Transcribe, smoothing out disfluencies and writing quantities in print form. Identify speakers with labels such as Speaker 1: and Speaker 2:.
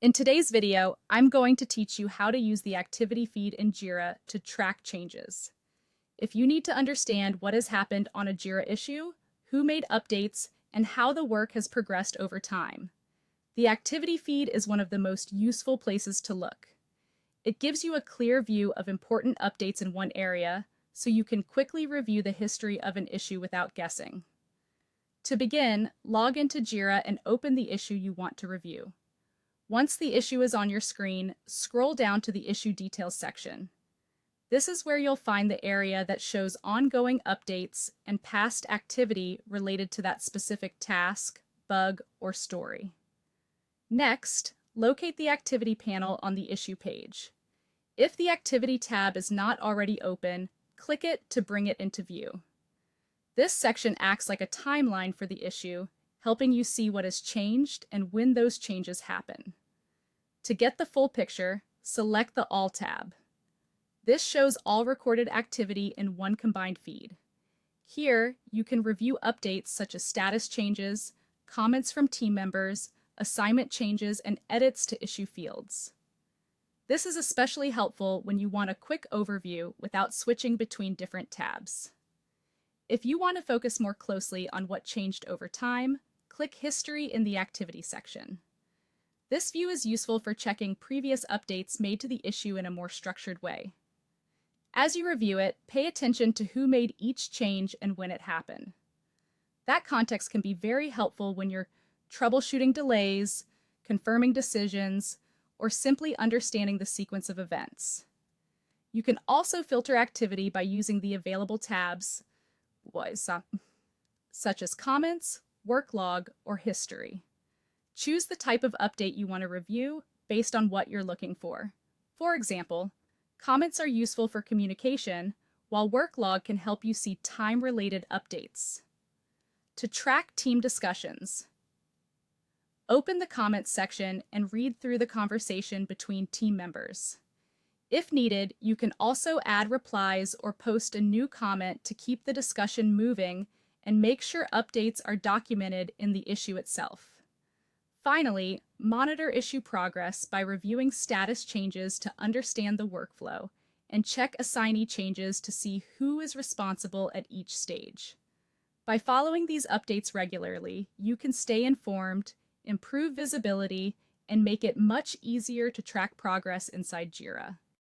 Speaker 1: In today's video, I'm going to teach you how to use the activity feed in Jira to track changes. If you need to understand what has happened on a Jira issue, who made updates, and how the work has progressed over time, the activity feed is one of the most useful places to look. It gives you a clear view of important updates in one area, so you can quickly review the history of an issue without guessing. To begin, log into Jira and open the issue you want to review. Once the issue is on your screen, scroll down to the Issue Details section. This is where you'll find the area that shows ongoing updates and past activity related to that specific task, bug, or story. Next, locate the Activity panel on the Issue page. If the Activity tab is not already open, click it to bring it into view. This section acts like a timeline for the issue, helping you see what has changed and when those changes happen. To get the full picture, select the All tab. This shows all recorded activity in one combined feed. Here, you can review updates such as status changes, comments from team members, assignment changes, and edits to issue fields. This is especially helpful when you want a quick overview without switching between different tabs. If you want to focus more closely on what changed over time, click History in the Activity section. This view is useful for checking previous updates made to the issue in a more structured way. As you review it, pay attention to who made each change and when it happened. That context can be very helpful when you're troubleshooting delays, confirming decisions, or simply understanding the sequence of events. You can also filter activity by using the available tabs, such as Comments, Work Log, or History. Choose the type of update you want to review based on what you're looking for. For example, comments are useful for communication, while Work Log can help you see time-related updates. To track team discussions, open the Comments section and read through the conversation between team members. If needed, you can also add replies or post a new comment to keep the discussion moving and make sure updates are documented in the issue itself. Finally, monitor issue progress by reviewing status changes to understand the workflow, and check assignee changes to see who is responsible at each stage. By following these updates regularly, you can stay informed, improve visibility, and make it much easier to track progress inside Jira.